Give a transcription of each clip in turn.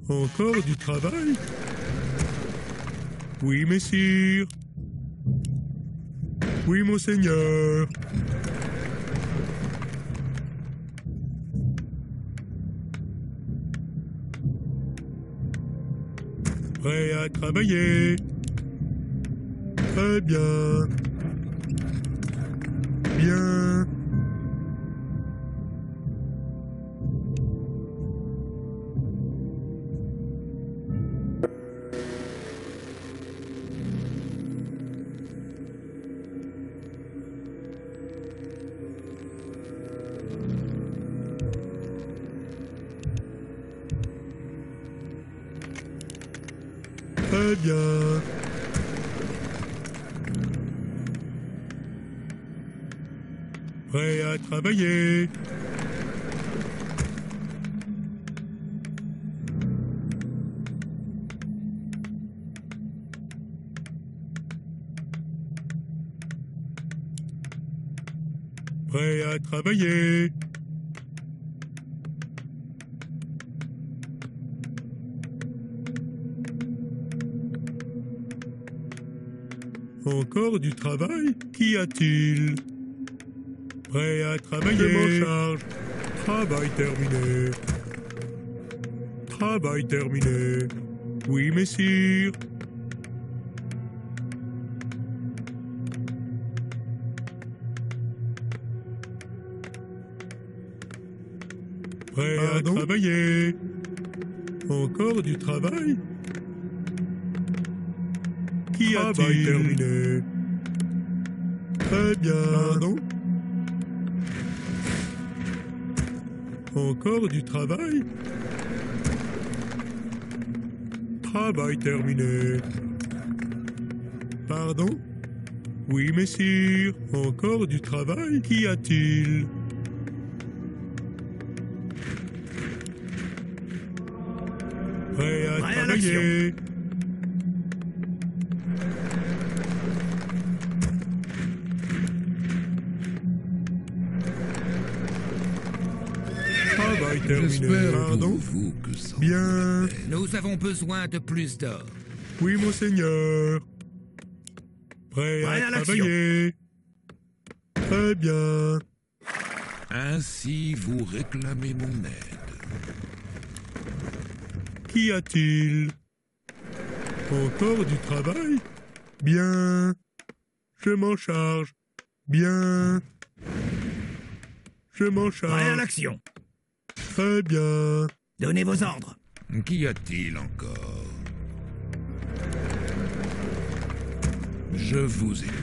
Encore du travail? Oui, messire. Oui, monseigneur. Prêt à travailler. Très bien. Bien. Très bien. Prêt à travailler. Prêt à travailler. Encore du travail? Qu'y a-t-il? Prêt à travailler. Je m'en charge. Travail terminé. Travail terminé. Oui, messire. Prêt à travailler. Encore du travail? Qu'y a-t-il? Travail terminé. Très bien. Pardon? Encore du travail? Travail terminé. Pardon? Oui, messire. Encore du travail? Qu'y a-t-il? Prêt à travailler. Travail terminé. J'espère Pardon? pour vous que ça Bien. Nous avons besoin de plus d'or. Oui, monseigneur. Prêt à travailler. Très bien. Ainsi vous réclamez mon aide. Qu'y a-t-il? Encore du travail? Bien. Je m'en charge. Bien. Je m'en charge. Prêt à l'action. Très bien. Donnez vos ordres. Qu'y a-t-il encore? Je vous écoute.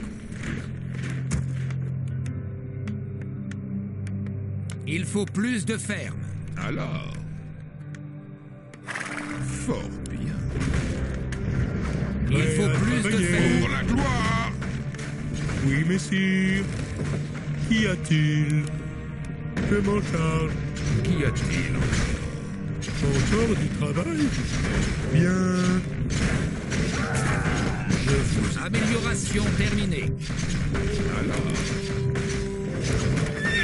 Il faut plus de fermes. Alors, fort bien. Il Prêt faut à plus de travailler. fermes. Pour la gloire! Oui, messire. Qu'y a-t-il? Je m'en charge. Qu'y a-t-il encore? Encore du travail? Bien. Je vous Amélioration terminée. alors.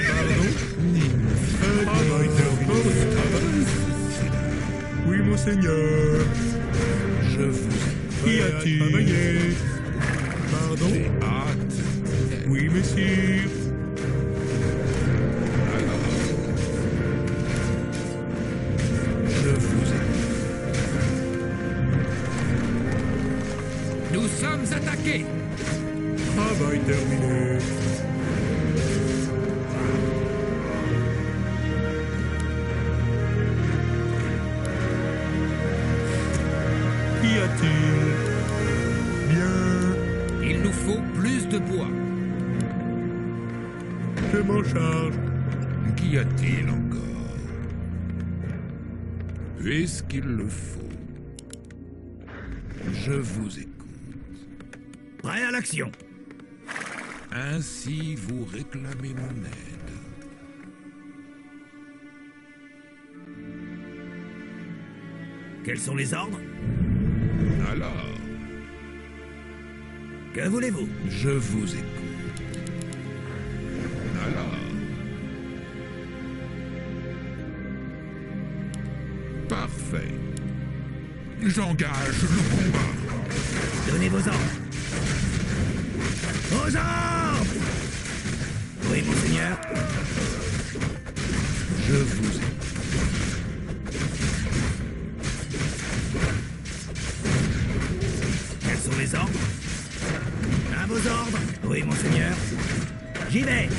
Pardon? Travail encore du travail? Oui, monseigneur. Je vous Qu'y a-t-il? Pardon? ai hâte. Oui, messire. Alors. Je vous écoute. Nous sommes attaqués. Travail terminé. Qu'y a-t-il? Bien. Il nous faut plus de bois. Je m'en charge. Qu'y a-t-il encore? Puisqu'il le faut. Je vous écoute. Prêt à l'action. Ainsi vous réclamez mon aide. Quels sont les ordres? Alors, Que voulez-vous? je vous écoute. Alors, J'engage le combat. Donnez vos ordres. Aux ordres! Oui, monseigneur. Je vous écoute. Quels sont les ordres? À vos ordres. Oui, monseigneur. J'y vais.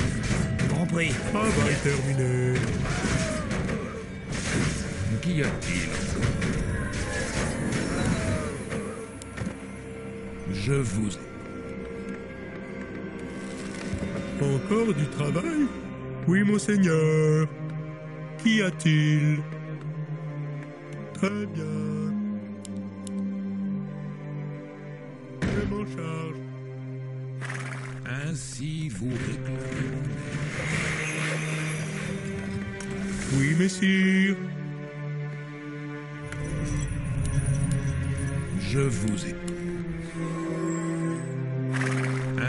Compris. Travail terminé. Qu'y a-t-il encore? Je vous écoute. Encore du travail? Oui, monseigneur. Qu'y a-t-il? Très bien. Je m'en charge. Ainsi vous réclamez mon aide. Oui, messire. Je vous écoute.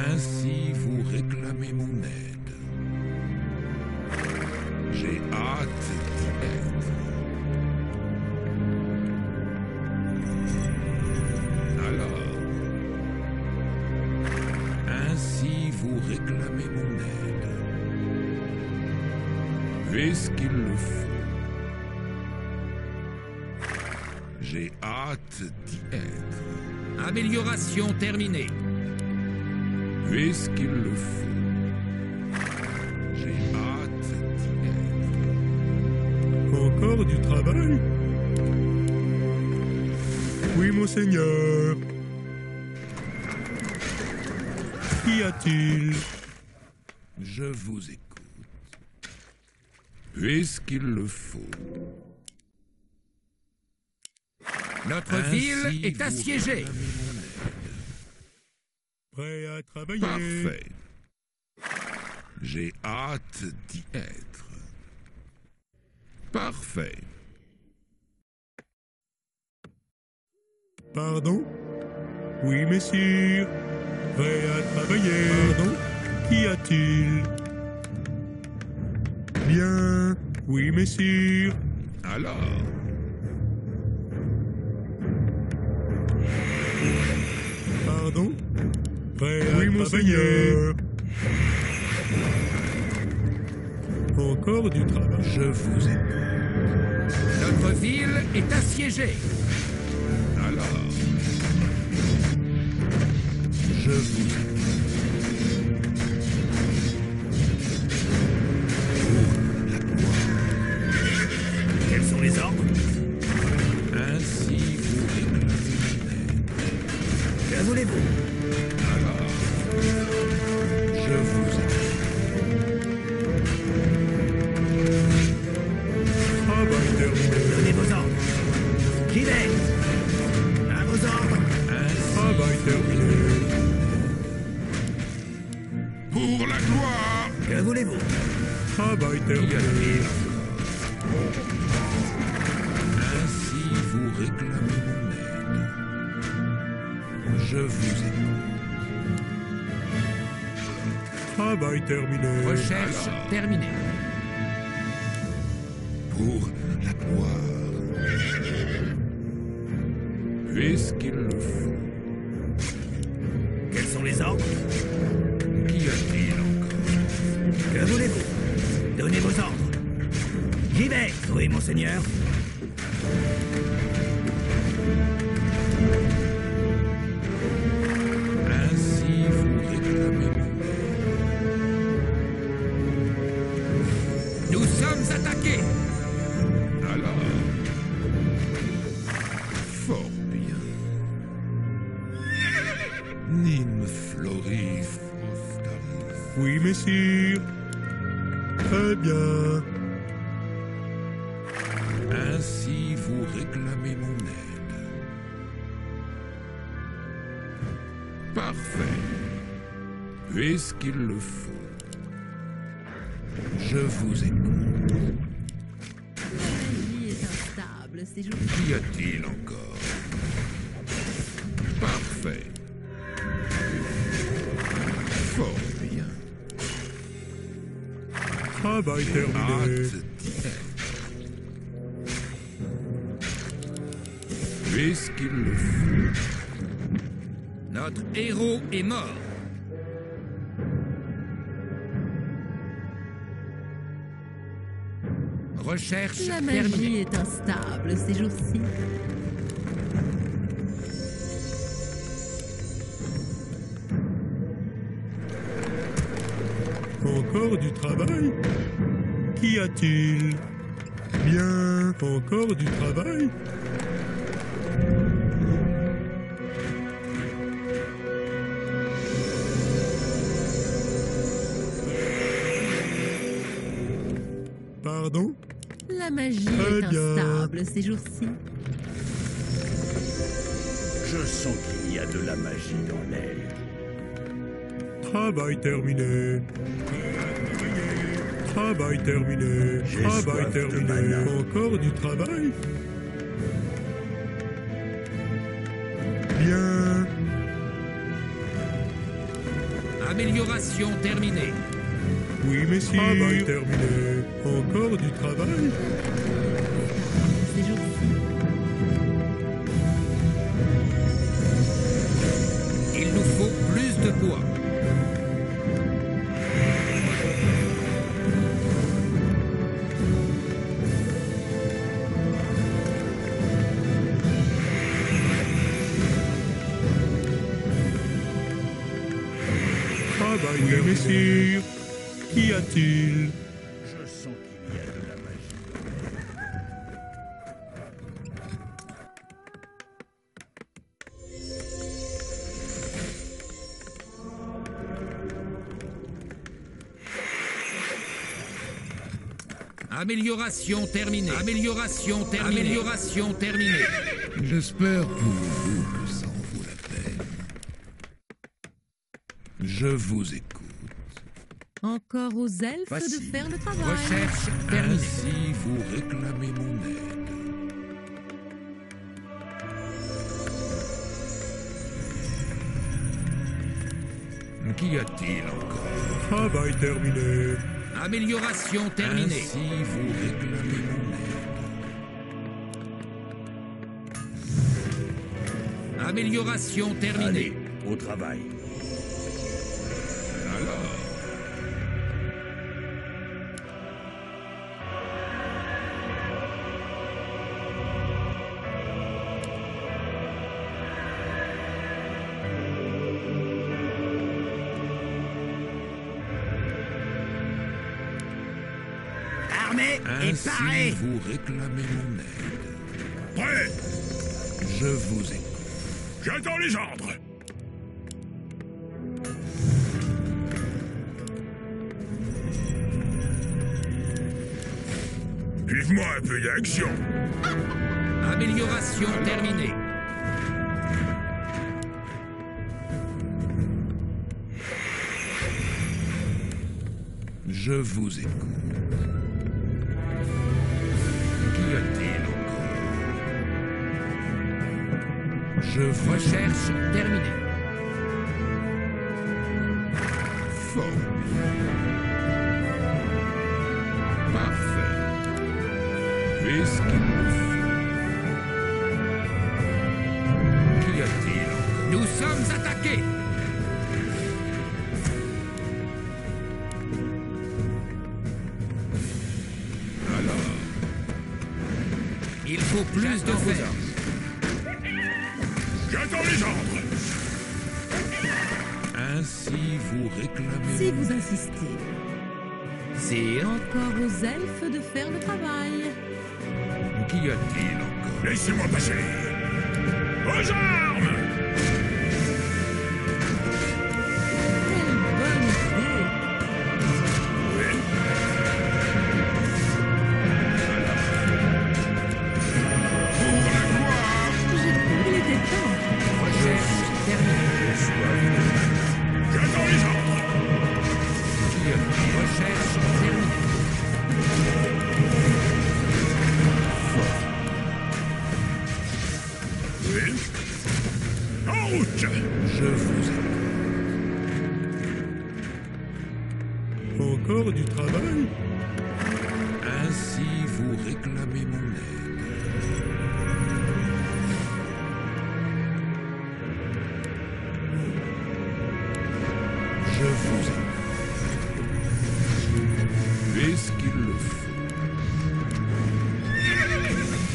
Ainsi vous réclamez mon aide. J'ai hâte d'y être. Alors, ainsi vous réclamez mon aide. Puisqu'il le faut. J'ai hâte d'y être. Amélioration terminée. Puisqu'il le faut. J'ai hâte d'y être. Encore du travail? Oui, monseigneur. Qu'y a-t-il? Je vous écoute. Puisqu'il le faut. Notre Ainsi ville est vous assiégée. réclamez mon aide. Prêt à travailler? Parfait. J'ai hâte d'y être. Parfait. Pardon? Oui, messire. Prêt à travailler? Pardon? Qu'y a-t-il? Bien. Oui, messire. Alors, Pardon? Prêt à oui, monseigneur. Encore du travail? je vous écoute. Notre ville est assiégée. Alors, je vous écoute. Quels sont les ordres? Ainsi vous réclamez mon aide. Que voulez-vous? Alors, je vous écoute. Travail terminé. Donnez vos ordres. J'y vais. À vos ordres. Ainsi Travail terminé. pour la gloire. Que voulez-vous? Travail Y terminé. a-t-il ainsi vous réclamez mon aide. Je vous écoute. Travail terminé. Recherche Alors. terminée. Pour la gloire. Puisqu'il le faut. Quels sont les ordres? Qu'y a-t-il encore? Que voulez-vous? Donnez vos ordres. J'y vais. Oui, monseigneur. Ainsi vous réclamez mon aide. Nous sommes attaqués. Alors, fort bien. Nim floris frostaris. Oui, messire. Très bien. Ainsi vous réclamez mon aide. Parfait. Puisqu'il le faut. Je vous écoute. La vie est instable ces jours. Qu'y a-t-il encore? Parfait. Fort bien. Travail terminé. Hâte d'y être. puisqu'il le faut. Notre héros est mort. Recherche La terminée. magie est instable ces jours-ci. Encore du travail? Qu'y a-t-il? Bien, encore du travail? Pardon? La magie Très est bien. instable ces jours-ci. Je sens qu'il y a de la magie dans l'air. Travail terminé. Travail terminé. J'ai Travail soif de terminé. mana. Encore du travail? Bien. Amélioration terminée. Oui, messieurs. Travail terminé. Encore du travail? Ces jours-ci. Il nous faut plus de bois. Travail terminé. Messieurs. Qu'y a-t-il? Je sens qu'il y a de la magie. Amélioration terminée. Amélioration terminée. Amélioration terminée. J'espère pour vous que ça en vaut la peine. Je vous écoute. Encore aux elfes Facile. de faire le travail. Recherche terminée. Ainsi vous réclamez mon aide. Qu'y a-t-il encore? Travail terminé. Amélioration terminée. Ainsi vous réclamez mon aide. Amélioration terminée. Allez, au travail. Alors, Armé et ainsi paré. vous réclamez mon aide. Prêt. Je vous écoute. J'attends les ordres. Vive-moi un peu d'action. Amélioration terminée. Je vous écoute. Qu'y a-t-il encore? Je vous Recherche terminée. fort. Parfait. Puisqu'il le faut. Qu'y a-t-il encore? Nous sommes attaqués. Alors, Il faut plus de fer. J'attends les ordres. ainsi vous réclamez Si mon vous insistez. Sire, Encore aux elfes de faire le travail. Qu'y a-t-il encore? Laissez-moi passer. Aux armes. Quelle bonne idée. J'ai cru qu'il était temps. recherche terminée. J'attends les ordres. Qu'y a-t-il? Recherche terminée. Oui. En route. Je vous écoute. Encore du travail? Ainsi vous réclamez mon aide. fusée. Puisqu'il le faut.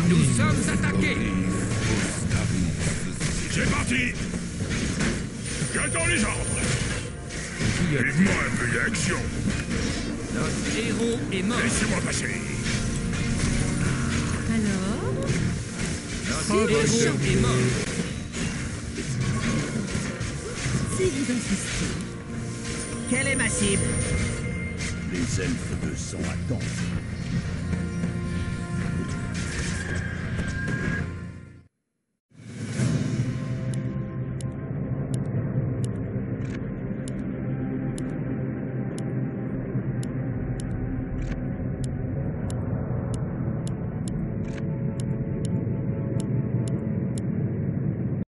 Nous sommes attaqués. C'est parti. J'attends les ordres. Vive-moi un peu d'action. Notre héros est mort. Laissez-moi passer. Alors, Notre héros est mort. si vous insistez, Quelle est ma cible? Les elfes de sang attendent.